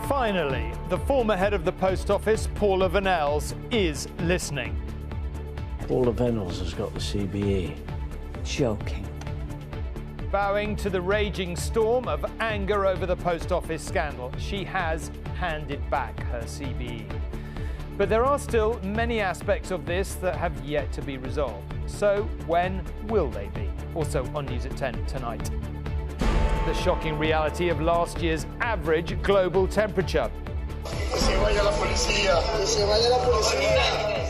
Finally, the former head of the Post Office, Paula Vanells, is listening. Paula Vanells has got the CBE. Joking. Bowing to the raging storm of anger over the Post Office scandal, she has handed back her CBE. But there are still many aspects of this that have yet to be resolved. So when will they be? Also on News at 10 tonight. The shocking reality of last year's average global temperature.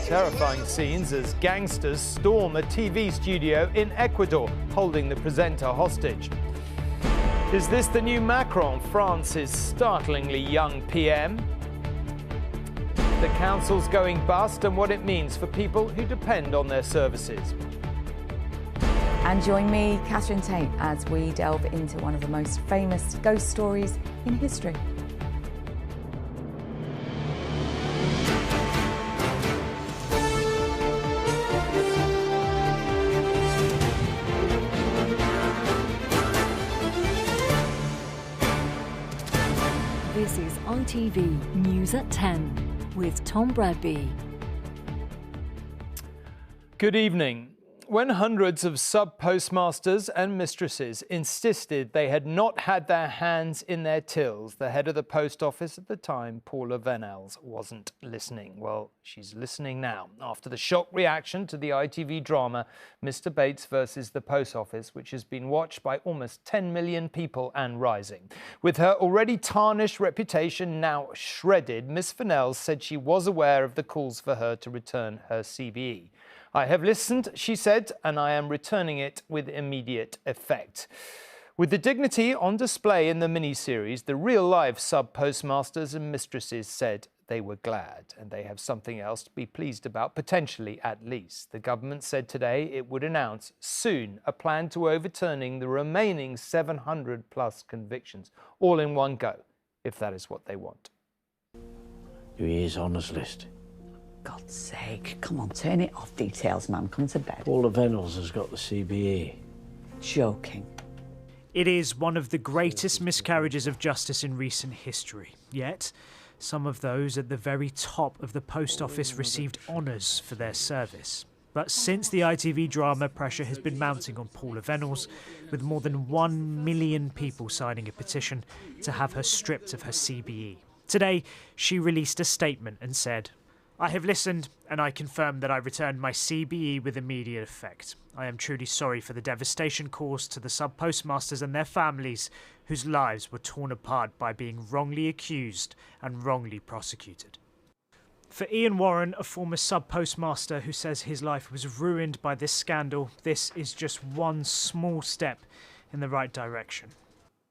Terrifying scenes as gangsters storm a TV studio in Ecuador, holding the presenter hostage. Is this the new Macron, France's startlingly young PM? The council's going bust and what it means for people who depend on their services. And join me, Catherine Tate, as we delve into one of the most famous ghost stories in history. This is ITV News at 10 with Tom Bradby. Good evening. When hundreds of sub-postmasters and mistresses insisted they had not had their hands in their tills, the head of the Post Office at the time, Paula Vanells, wasn't listening. Well, she's listening now, after the shock reaction to the ITV drama Mr. Bates versus the Post Office, which has been watched by almost 10 million people and rising. With her already tarnished reputation now shredded, Miss Vanells said she was aware of the calls for her to return her CBE. I have listened, she said, and I am returning it with immediate effect. With the dignity on display in the mini-series, the real-life sub-postmasters and mistresses said they were glad, and they have something else to be pleased about, potentially at least. The government said today it would announce soon a plan to overturning the remaining 700-plus convictions, all in one go, if that is what they want. He is on his list. God's sake, come on, turn it off. Details, man, come to bed. Paula Vanells has got the CBE. Joking. It is one of the greatest miscarriages of justice in recent history. Yet, some of those at the very top of the Post Office received honours for their service. But since the ITV drama, pressure has been mounting on Paula Vanells, with more than 1 million people signing a petition to have her stripped of her CBE. Today, she released a statement and said, "I have listened and I confirm that I returned my CBE with immediate effect. I am truly sorry for the devastation caused to the sub-postmasters and their families whose lives were torn apart by being wrongly accused and wrongly prosecuted." For Ian Warren, a former sub-postmaster who says his life was ruined by this scandal, this is just one small step in the right direction.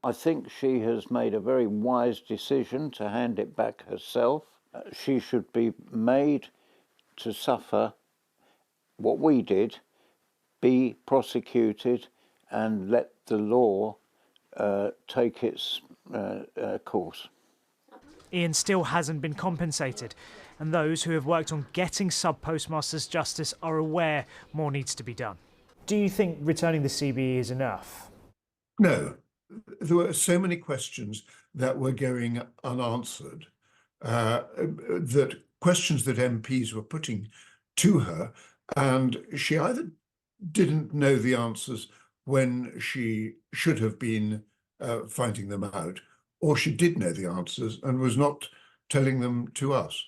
I think she has made a very wise decision to hand it back herself. She should be made to suffer what we did, be prosecuted and let the law take its course. Ian still hasn't been compensated, and those who have worked on getting sub-postmasters justice are aware more needs to be done. Do you think returning the CBE is enough? No. There were so many questions that were going unanswered. That questions that MPs were putting to her, and she either didn't know the answers when she should have been finding them out, or she did know the answers and was not telling them to us.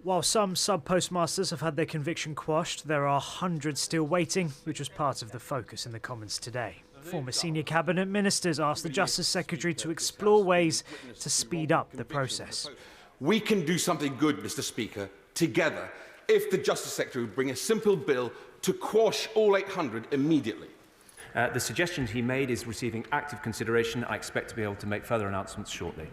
While some sub-postmasters have had their conviction quashed, there are hundreds still waiting, which was part of the focus in the Commons today. Former senior cabinet ministers asked the Justice Secretary to explore ways to speed up the process. We can do something good, Mr. Speaker, together, if the Justice Secretary would bring a simple bill to quash all 800 immediately. The suggestions he made is receiving active consideration. I expect to be able to make further announcements shortly.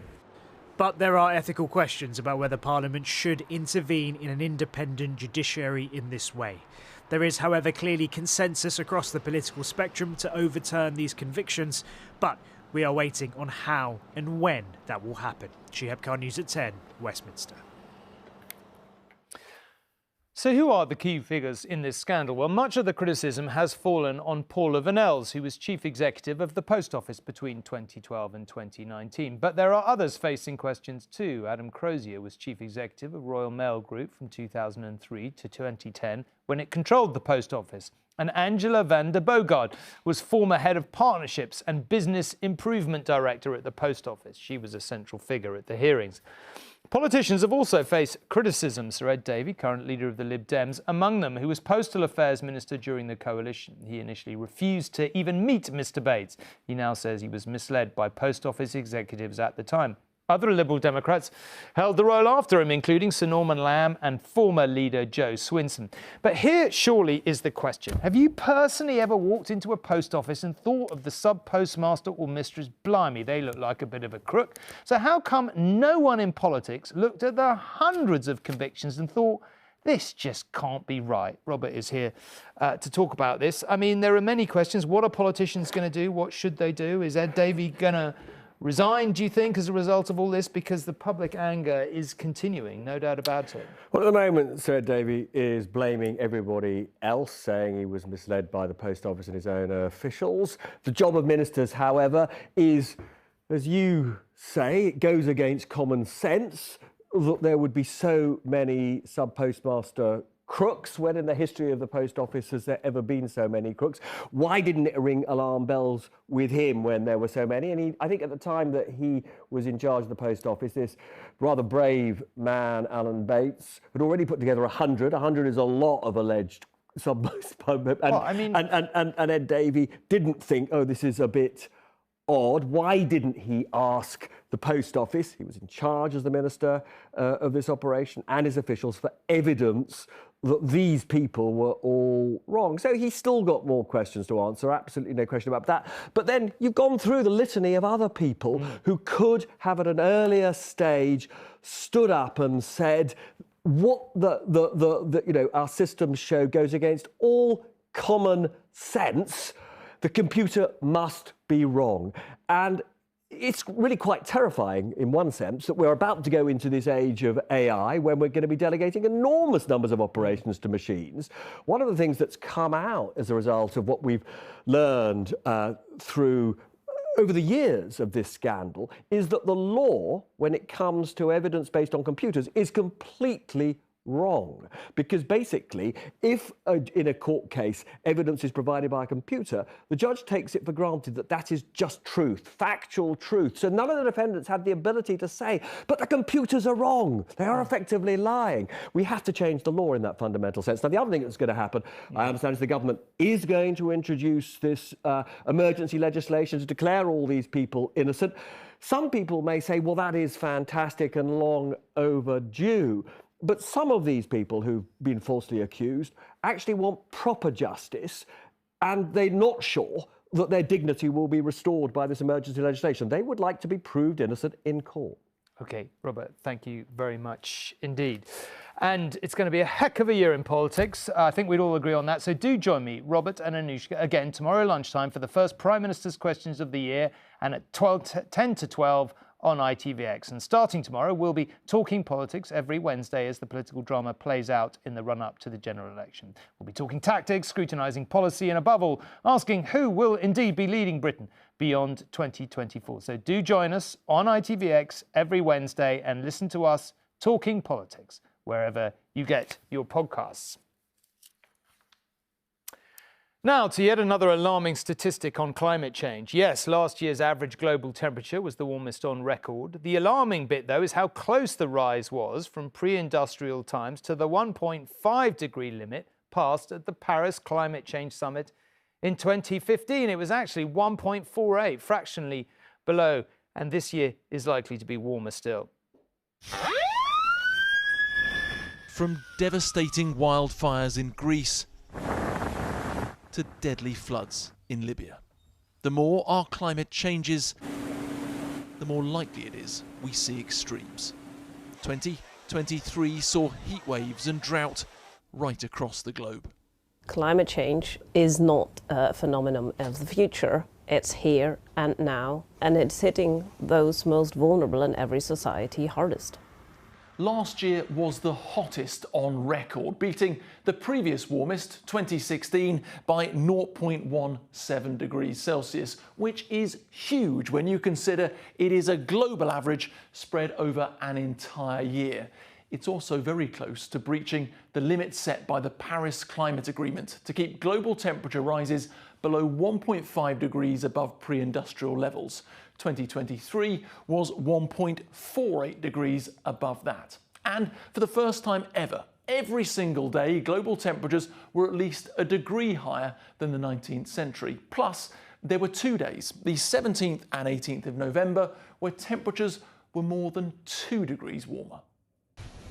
But there are ethical questions about whether Parliament should intervene in an independent judiciary in this way. There is, however, clearly consensus across the political spectrum to overturn these convictions, but we are waiting on how and when that will happen. Shihab Khan, News at 10, Westminster. So who are the key figures in this scandal? Well, much of the criticism has fallen on Paula Vanells, who was chief executive of the Post Office between 2012 and 2019. But there are others facing questions too. Adam Crozier was chief executive of Royal Mail Group from 2003 to 2010, when it controlled the Post Office. And Angela van der Bogaard was former head of partnerships and business improvement director at the Post Office. She was a central figure at the hearings. Politicians have also faced criticism. Sir Ed Davey, current leader of the Lib Dems, among them, who was Postal Affairs Minister during the coalition. He initially refused to even meet Mr Bates. He now says he was misled by Post Office executives at the time. Other Liberal Democrats held the role after him, including Sir Norman Lamb and former leader Jo Swinson. But here surely is the question. Have you personally ever walked into a post office and thought of the sub-postmaster or mistress? Blimey, they look like a bit of a crook. So how come no one in politics looked at the hundreds of convictions and thought, this just can't be right? Robert is here to talk about this. I mean, there are many questions. What are politicians going to do? What should they do? Is Ed Davey going to resign, do you think, as a result of all this? Because the public anger is continuing, no doubt about it. Well, at the moment, Sir Ed Davey is blaming everybody else, saying he was misled by the Post Office and his own officials. The job of ministers, however, is, as you say, it goes against common sense that there would be so many sub-postmaster crooks. When in the history of the Post Office has there ever been so many crooks? Why didn't it ring alarm bells with him when there were so many? And I think at the time that he was in charge of the Post Office, this rather brave man, Alan Bates, had already put together 100. 100 is a lot of alleged and Ed Davey didn't think, oh, this is a bit odd. Why didn't he ask the Post Office, he was in charge as the minister of this operation, and his officials for evidence that these people were all wrong? So he's still got more questions to answer, absolutely no question about that. But then you've gone through the litany of other people who could have at an earlier stage stood up and said what our systems show goes against all common sense. The computer must be wrong. And it's really quite terrifying in one sense that we're about to go into this age of AI when we're going to be delegating enormous numbers of operations to machines. One of the things that's come out as a result of what we've learned through over the years of this scandal is that the law, when it comes to evidence based on computers, is completely wrong. Because basically, if in a court case evidence is provided by a computer, the judge takes it for granted that that is just truth, factual truth. So none of the defendants had the ability to say, but the computers are wrong. They are effectively lying. We have to change the law in that fundamental sense. Now, the other thing that's going to happen, I understand, is the government is going to introduce this emergency legislation to declare all these people innocent. Some people may say, well, that is fantastic and long overdue. But some of these people who've been falsely accused actually want proper justice, and they're not sure that their dignity will be restored by this emergency legislation. They would like to be proved innocent in court. OK, Robert, thank you very much indeed. And it's going to be a heck of a year in politics. I think we'd all agree on that. So do join me, Robert and Anushka, again tomorrow lunchtime for the first Prime Minister's Questions of the Year, and at 10 to 12 on ITVX. And starting tomorrow, we'll be talking politics every Wednesday as the political drama plays out in the run-up to the general election. We'll be talking tactics, scrutinising policy, and above all, asking who will indeed be leading Britain beyond 2024. So do join us on ITVX every Wednesday and listen to us talking politics wherever you get your podcasts. Now to yet another alarming statistic on climate change. Yes, last year's average global temperature was the warmest on record. The alarming bit, though, is how close the rise was from pre-industrial times to the 1.5 degree limit passed at the Paris Climate Change Summit in 2015. It was actually 1.48, fractionally below, and this year is likely to be warmer still. From devastating wildfires in Greece to deadly floods in Libya. The more our climate changes, the more likely it is we see extremes. 2023 saw heat waves and drought right across the globe. Climate change is not a phenomenon of the future. It's here and now, and it's hitting those most vulnerable in every society hardest. Last year was the hottest on record, beating the previous warmest, 2016, by 0.17 degrees Celsius, which is huge when you consider it is a global average spread over an entire year. It's also very close to breaching the limit set by the Paris Climate Agreement to keep global temperature rises below 1.5 degrees above pre-industrial levels. 2023 was 1.48 degrees above that. And for the first time ever, every single day, global temperatures were at least a degree higher than the 19th century. Plus, there were 2 days, the 17th and 18th of November, where temperatures were more than 2 degrees warmer.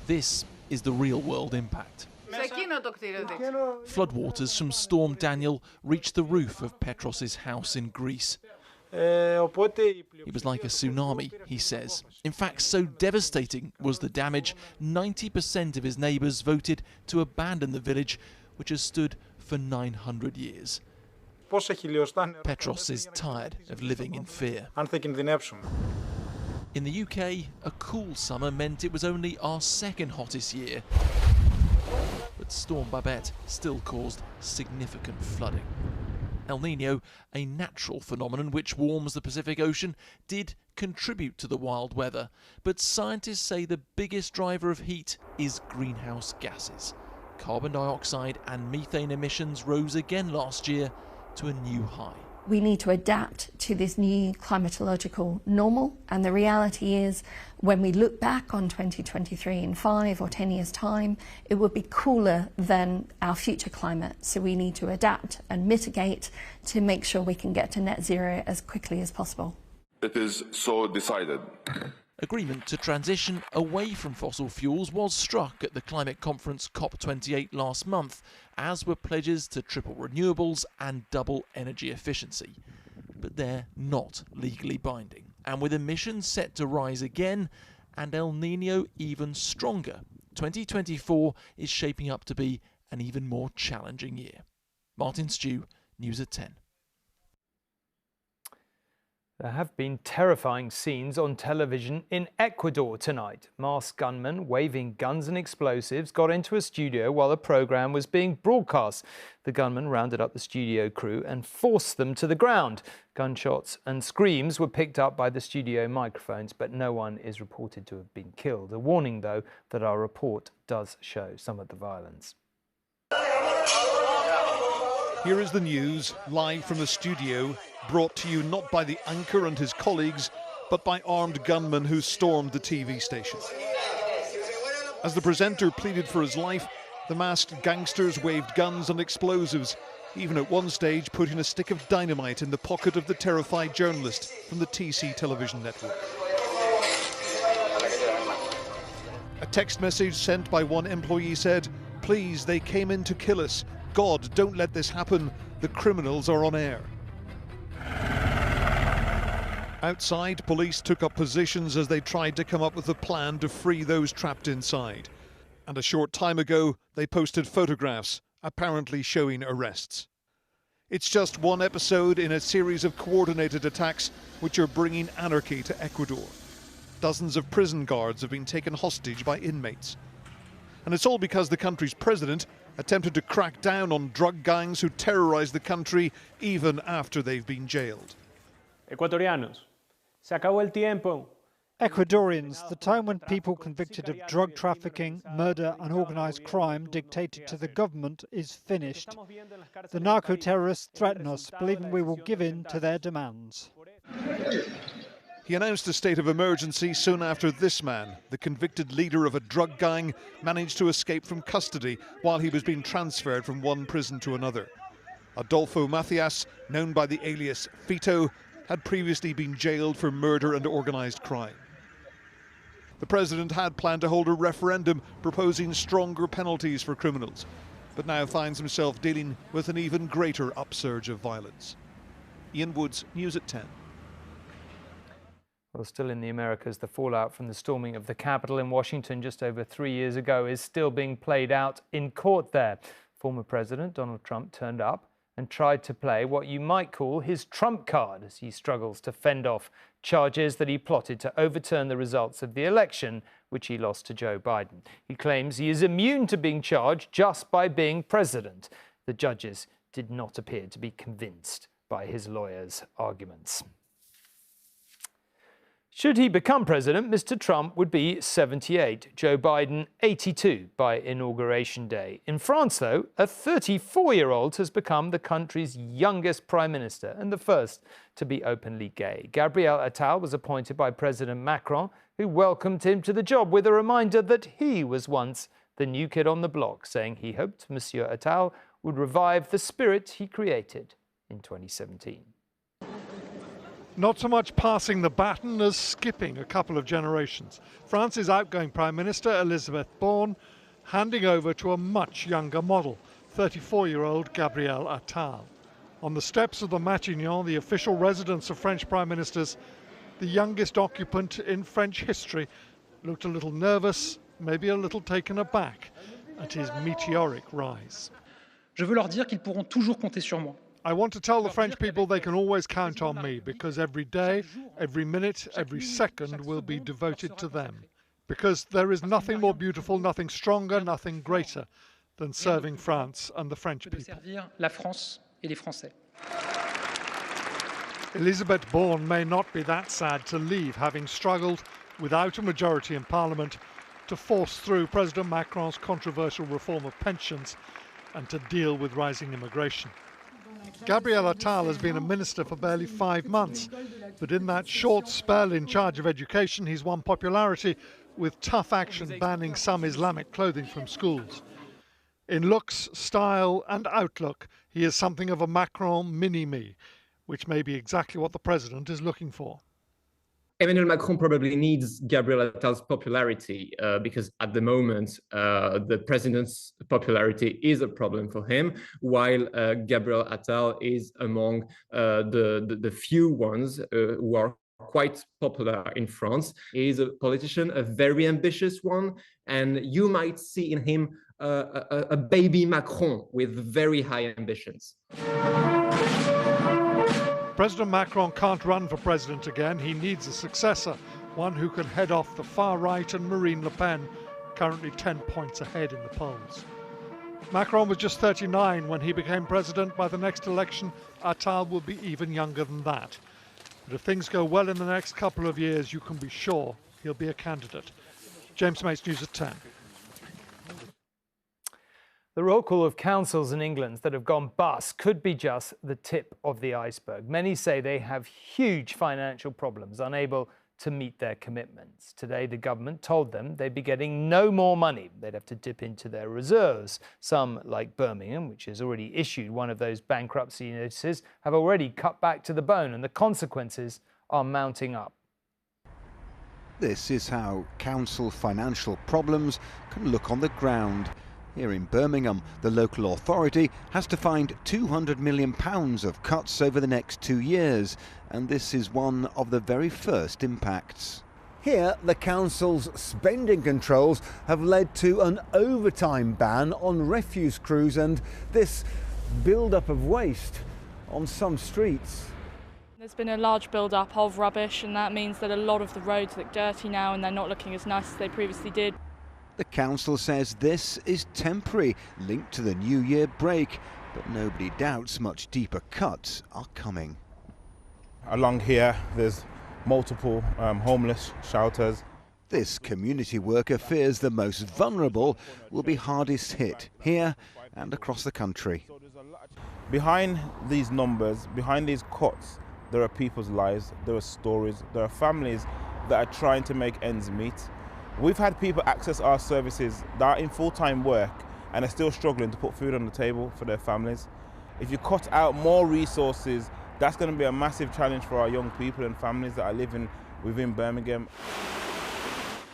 This is the real-world impact. Floodwaters from Storm Daniel reached the roof of Petros's house in Greece. It was like a tsunami, he says. In fact, so devastating was the damage, 90% of his neighbours voted to abandon the village, which has stood for 900 years. Petros is tired of living in fear. In the UK, a cool summer meant it was only our second hottest year. But Storm Babette still caused significant flooding. El Niño, a natural phenomenon which warms the Pacific Ocean, did contribute to the wild weather, but scientists say the biggest driver of heat is greenhouse gases. Carbon dioxide and methane emissions rose again last year to a new high. We need to adapt to this new climatological normal, and the reality is when we look back on 2023 in 5 or 10 years' time, it will be cooler than our future climate. So we need to adapt and mitigate to make sure we can get to net zero as quickly as possible. It is so decided. Agreement to transition away from fossil fuels was struck at the climate conference COP28 last month, as were pledges to triple renewables and double energy efficiency. But they're not legally binding. And with emissions set to rise again and El Niño even stronger, 2024 is shaping up to be an even more challenging year. Martin Stew, News at 10. There have been terrifying scenes on television in Ecuador tonight. Masked gunmen waving guns and explosives got into a studio while the programme was being broadcast. The gunmen rounded up the studio crew and forced them to the ground. Gunshots and screams were picked up by the studio microphones, but no one is reported to have been killed. A warning, though, that our report does show some of the violence. Here is the news, live from the studio, brought to you not by the anchor and his colleagues, but by armed gunmen who stormed the TV station. As the presenter pleaded for his life, the masked gangsters waved guns and explosives, even at one stage putting a stick of dynamite in the pocket of the terrified journalist from the TC television network. A text message sent by one employee said, "Please, they came in to kill us. God, don't let this happen. The criminals are on air." Outside, police took up positions as they tried to come up with a plan to free those trapped inside. And a short time ago, they posted photographs, apparently showing arrests. It's just one episode in a series of coordinated attacks which are bringing anarchy to Ecuador. Dozens of prison guards have been taken hostage by inmates. And it's all because the country's president attempted to crack down on drug gangs who terrorise the country even after they've been jailed. Ecuatorianos, se acabó el tiempo. Ecuadorians, the time when people convicted of drug trafficking, murder and organised crime dictated to the government is finished. The narco-terrorists threaten us, believing we will give in to their demands. He announced a state of emergency soon after this man, the convicted leader of a drug gang, managed to escape from custody while he was being transferred from one prison to another. Adolfo Macias, known by the alias Fito, had previously been jailed for murder and organised crime. The president had planned to hold a referendum proposing stronger penalties for criminals, but now finds himself dealing with an even greater upsurge of violence. Ian Woods, News at 10. Well, still in the Americas, the fallout from the storming of the Capitol in Washington just over 3 years ago is still being played out in court there. Former President Donald Trump turned up and tried to play what you might call his trump card as he struggles to fend off charges that he plotted to overturn the results of the election, which he lost to Joe Biden. He claims he is immune to being charged just by being president. The judges did not appear to be convinced by his lawyers' arguments. Should he become president, Mr. Trump would be 78, Joe Biden 82 by Inauguration Day. In France, though, a 34-year-old has become the country's youngest prime minister and the first to be openly gay. Gabriel Attal was appointed by President Macron, who welcomed him to the job with a reminder that he was once the new kid on the block, saying he hoped Monsieur Attal would revive the spirit he created in 2017. Not so much passing the baton as skipping a couple of generations. France's outgoing Prime Minister, Elisabeth Borne, handing over to a much younger model, 34-year-old Gabriel Attal. On the steps of the Matignon, the official residence of French Prime Ministers, the youngest occupant in French history looked a little nervous, maybe a little taken aback at his meteoric rise. Je veux leur dire qu'ils pourront toujours compter sur moi. I want to tell the French people they can always count on me, because every day, every minute, every second will be devoted to them. Because there is nothing more beautiful, nothing stronger, nothing greater than serving France and the French people. La France et les Français. Elisabeth Borne may not be that sad to leave, having struggled without a majority in Parliament to force through President Macron's controversial reform of pensions and to deal with rising immigration. Gabriel Attal has been a minister for barely 5 months, but in that short spell in charge of education, he's won popularity with tough action banning some Islamic clothing from schools. In looks, style and outlook, he is something of a Macron mini-me, which may be exactly what the president is looking for. Emmanuel Macron probably needs Gabriel Attal's popularity because at the moment the president's popularity is a problem for him, while Gabriel Attal is among the few ones who are quite popular in France. He is a politician, a very ambitious one, and you might see in him a baby Macron with very high ambitions. President Macron can't run for president again. He needs a successor, one who can head off the far right and Marine Le Pen, currently 10 points ahead in the polls. Macron was just 39 when he became president. By the next election, Attal will be even younger than that. But if things go well in the next couple of years, you can be sure he'll be a candidate. James Mates, News at 10. The roll call of councils in England that have gone bust could be just the tip of the iceberg. Many say they have huge financial problems, unable to meet their commitments. Today, the government told them they'd be getting no more money. They'd have to dip into their reserves. Some, like Birmingham, which has already issued one of those bankruptcy notices, have already cut back to the bone, and the consequences are mounting up. This is how council financial problems can look on the ground. Here in Birmingham, the local authority has to find £200 million of cuts over the next 2 years, and this is one of the very first impacts. Here, the council's spending controls have led to an overtime ban on refuse crews and this build-up of waste on some streets. There's been a large build-up of rubbish, and that means that a lot of the roads look dirty now and they're not looking as nice as they previously did. The council says this is temporary, linked to the New Year break, but nobody doubts much deeper cuts are coming. Along here, there's multiple homeless shelters. This community worker fears the most vulnerable will be hardest hit here and across the country. Behind these numbers, behind these cuts, there are people's lives, there are stories, there are families that are trying to make ends meet. We've had people access our services that are in full-time work and are still struggling to put food on the table for their families. If you cut out more resources, that's going to be a massive challenge for our young people and families that are living within Birmingham.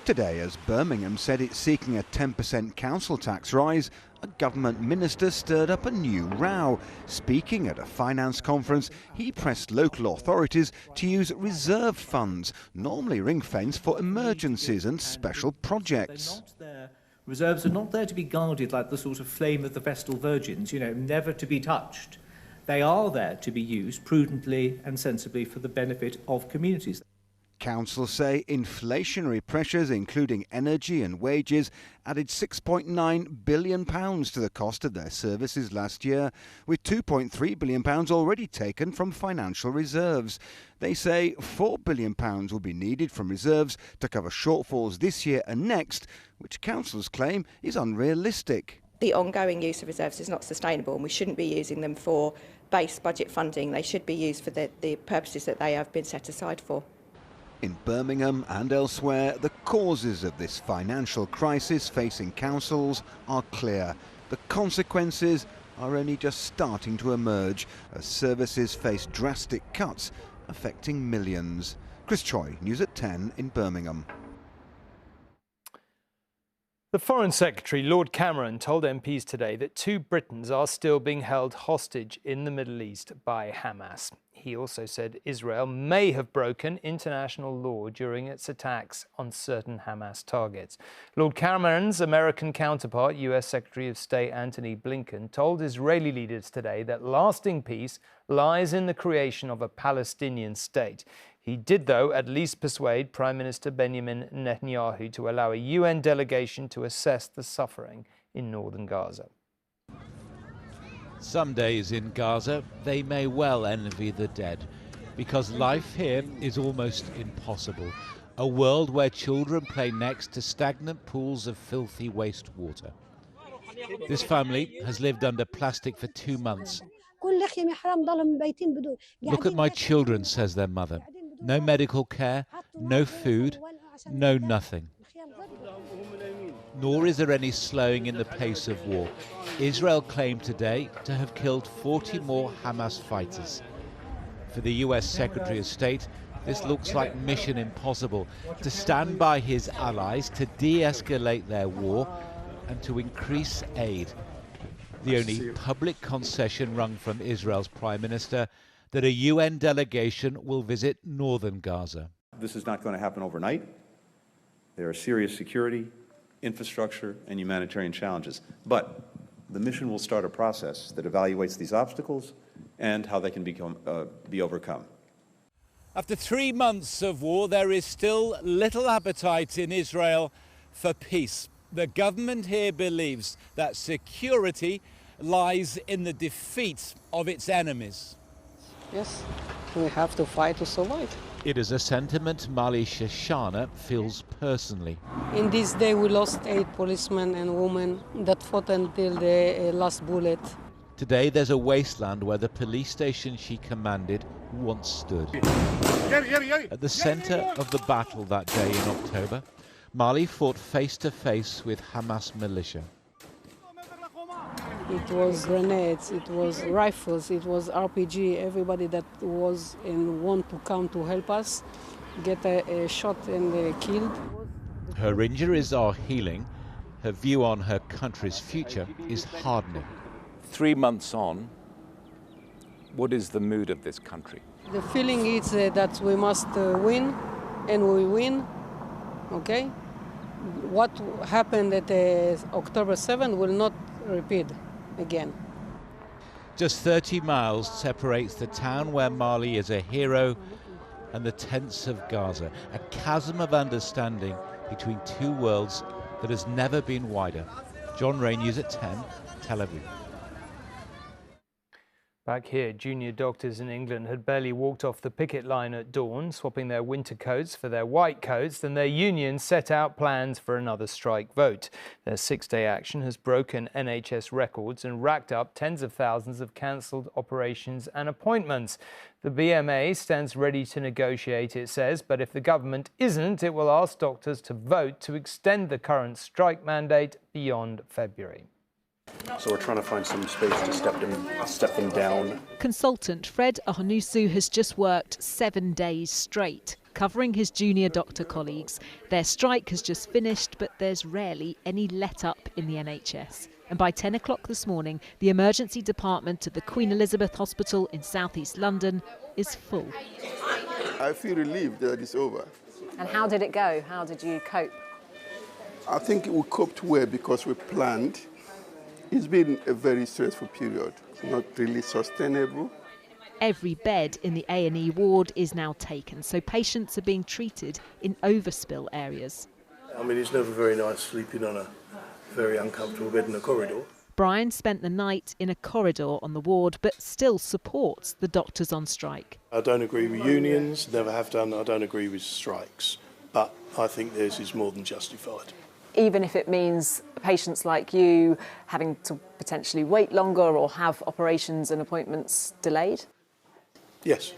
Today, as Birmingham said it's seeking a 10% council tax rise, a government minister stirred up a new row. Speaking at a finance conference, he pressed local authorities to use reserve funds, normally ring-fenced for emergencies and special projects. Reserves are not there to be guarded like the sort of flame of the Vestal Virgins, you know, never to be touched. They are there to be used prudently and sensibly for the benefit of communities. Council say inflationary pressures, including energy and wages, added £6.9 billion to the cost of their services last year, with £2.3 billion already taken from financial reserves. They say £4 billion will be needed from reserves to cover shortfalls this year and next, which councils claim is unrealistic. The ongoing use of reserves is not sustainable, and we shouldn't be using them for base budget funding. They should be used for the purposes that they have been set aside for. In Birmingham and elsewhere, the causes of this financial crisis facing councils are clear. The consequences are only just starting to emerge as services face drastic cuts affecting millions. Chris Choi, News at 10 in Birmingham. The Foreign Secretary, Lord Cameron, told MPs today that 2 Britons are still being held hostage in the Middle East by Hamas. He also said Israel may have broken international law during its attacks on certain Hamas targets. Lord Cameron's American counterpart, US Secretary of State Antony Blinken, told Israeli leaders today that lasting peace lies in the creation of a Palestinian state. He did, though, at least persuade Prime Minister Benjamin Netanyahu to allow a UN delegation to assess the suffering in northern Gaza. Some days in Gaza, they may well envy the dead, because life here is almost impossible. A world where children play next to stagnant pools of filthy wastewater. This family has lived under plastic for 2 months. Look at my children, says their mother. No medical care, no food, no nothing. Nor is there any slowing in the pace of war. Israel claimed today to have killed 40 more Hamas fighters. For the US Secretary of State, this looks like mission impossible, to stand by his allies, to de-escalate their war, and to increase aid. The only public concession wrung from Israel's Prime Minister, that a UN delegation will visit northern Gaza. This is not going to happen overnight. There are serious security, infrastructure, and humanitarian challenges. But the mission will start a process that evaluates these obstacles and how they can be overcome. After 3 months of war, there is still little appetite in Israel for peace. The government here believes that security lies in the defeat of its enemies. Yes, we have to fight to survive. It is a sentiment Mali Shoshana feels personally. In this day we lost 8 policemen and women that fought until the last bullet. Today there's a wasteland where the police station she commanded once stood. At the centre of the battle that day in October, Mali fought face to face with Hamas militia. It was grenades, it was rifles, it was RPG. Everybody that was and want to come to help us get a shot and killed. Her injuries are healing. Her view on her country's future is hardening. 3 months on, what is the mood of this country? The feeling is that we must win, and we win, okay? What happened at October 7 will not repeat again. Just 30 miles separates the town where Mali is a hero and the tents of Gaza, a chasm of understanding between 2 worlds that has never been wider. John Ray, News at 10, Tel Aviv. Back here, junior doctors in England had barely walked off the picket line at dawn, swapping their winter coats for their white coats, then their union set out plans for another strike vote. Their 6-day action has broken NHS records and racked up tens of thousands of cancelled operations and appointments. The BMA stands ready to negotiate, it says, but if the government isn't, it will ask doctors to vote to extend the current strike mandate beyond February. So we're trying to find some space to step them down. Consultant Fred Ohonusu has just worked 7 days straight, covering his junior doctor colleagues. Their strike has just finished, but there's rarely any let-up in the NHS. And by 10 o'clock this morning, the emergency department at the Queen Elizabeth Hospital in southeast London is full. I feel relieved that it's over. And how did it go? How did you cope? I think we coped well because we planned. It's been a very stressful period. not really sustainable. Every bed in the A&E ward is now taken, so patients are being treated in overspill areas. I mean, it's never very nice sleeping on a very uncomfortable bed in a corridor. Brian spent the night in a corridor on the ward, but still supports the doctors on strike. I don't agree with unions, never have done. I don't agree with strikes, but I think theirs is more than justified. Even if it means patients like you having to potentially wait longer or have operations and appointments delayed? Yes.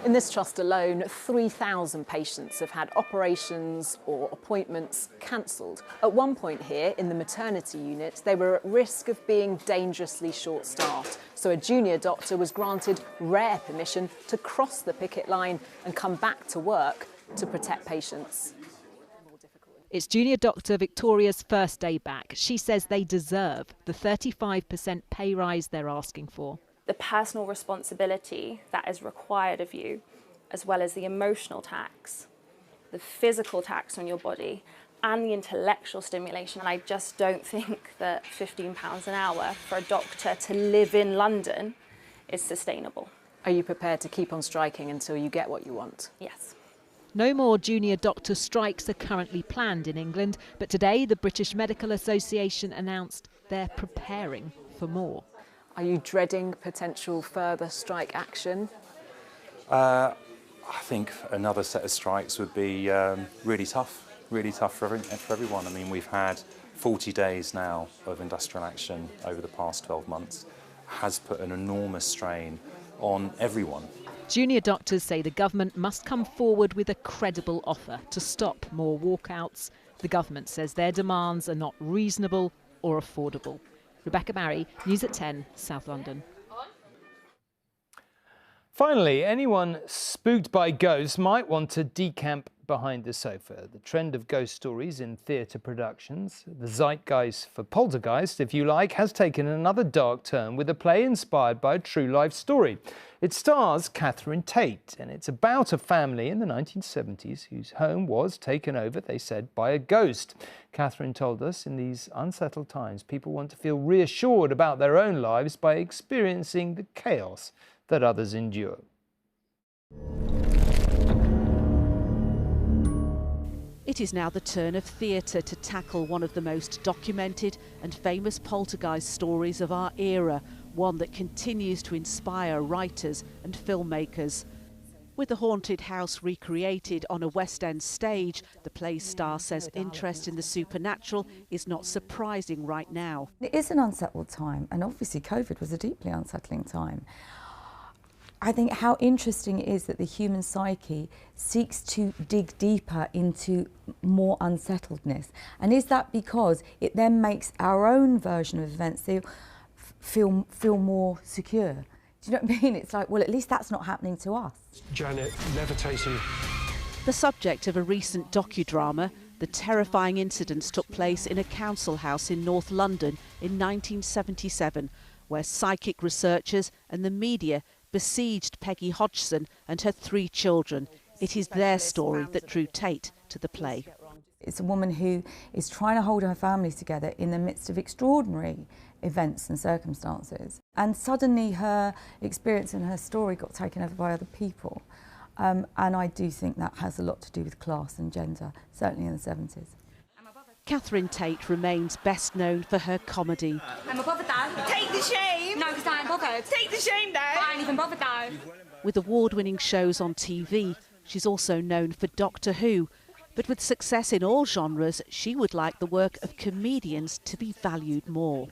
In this trust alone, 3,000 patients have had operations or appointments cancelled. At one point here, in the maternity unit, they were at risk of being dangerously short-staffed. So a junior doctor was granted rare permission to cross the picket line and come back to work to protect patients. It's junior doctor Victoria's first day back. She says they deserve the 35% pay rise they're asking for. The personal responsibility that is required of you, as well as the emotional tax, the physical tax on your body, and the intellectual stimulation. And I just don't think that £15 an hour for a doctor to live in London is sustainable. Are you prepared to keep on striking until you get what you want? Yes. No more junior doctor strikes are currently planned in England, but today the British Medical Association announced they're preparing for more. Are you dreading potential further strike action? I think another set of strikes would be really tough for everyone. I mean, we've had 40 days now of industrial action over the past 12 months. Has put an enormous strain on everyone. Junior doctors say the government must come forward with a credible offer to stop more walkouts. The government says their demands are not reasonable or affordable. Rebecca Barry, News at 10, South London. Finally, anyone spooked by ghosts might want to decamp behind the sofa. The trend of ghost stories in theatre productions, the zeitgeist for poltergeist, if you like, has taken another dark turn with a play inspired by a true life story. It stars Catherine Tate, and it's about a family in the 1970s whose home was taken over, they said, by a ghost. Catherine told us in these unsettled times, people want to feel reassured about their own lives by experiencing the chaos that others endure. It is now the turn of theatre to tackle one of the most documented and famous poltergeist stories of our era, one that continues to inspire writers and filmmakers. With the haunted house recreated on a West End stage, the play's star says interest in the supernatural is not surprising right now. It is an unsettled time, and obviously COVID was a deeply unsettling time. I think how interesting it is that the human psyche seeks to dig deeper into more unsettledness. And is that because it then makes our own version of events feel more secure? Do you know what I mean? It's like, well, at least that's not happening to us. Janet, levitating. The subject of a recent docudrama, the terrifying incidents took place in a council house in North London in 1977, where psychic researchers and the media besieged Peggy Hodgson and her 3 children. It is their story that drew Tate to the play. It's a woman who is trying to hold her family together in the midst of extraordinary events and circumstances. And suddenly her experience and her story got taken over by other people. And I do think that has a lot to do with class and gender, certainly in the 70s. Catherine Tate remains best known for her comedy. I'm not bothered though. Take the shame! No, because I ain't bothered. Take the shame though! I ain't even bothered though. With award-winning shows on TV, she's also known for Doctor Who. But with success in all genres, she would like the work of comedians to be valued more.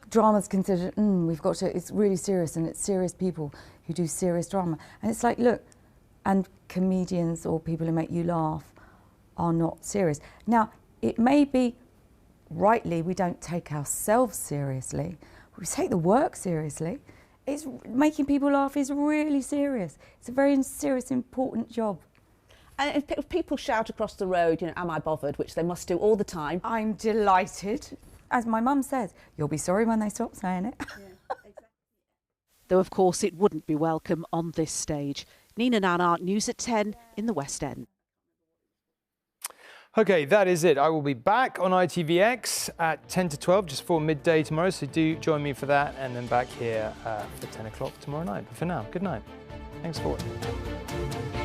Drama's considered, we've got to, it's really serious, and it's serious people who do serious drama. And it's like, look, and comedians or people who make you laugh are not serious. Now, it may be, rightly, we don't take ourselves seriously, we take the work seriously. It's making people laugh is really serious. It's a very serious, important job. And if people shout across the road, you know, am I bothered, which they must do all the time. I'm delighted. As my mum says, you'll be sorry when they stop saying it. Yeah, exactly. Though, of course, it wouldn't be welcome on this stage. Nina Nana, News at 10 in the West End. Okay, that is it. I will be back on ITVX at 10 to 12, just before midday tomorrow, so do join me for that, and then back here for 10 o'clock tomorrow night. But for now, good night. Thanks for watching.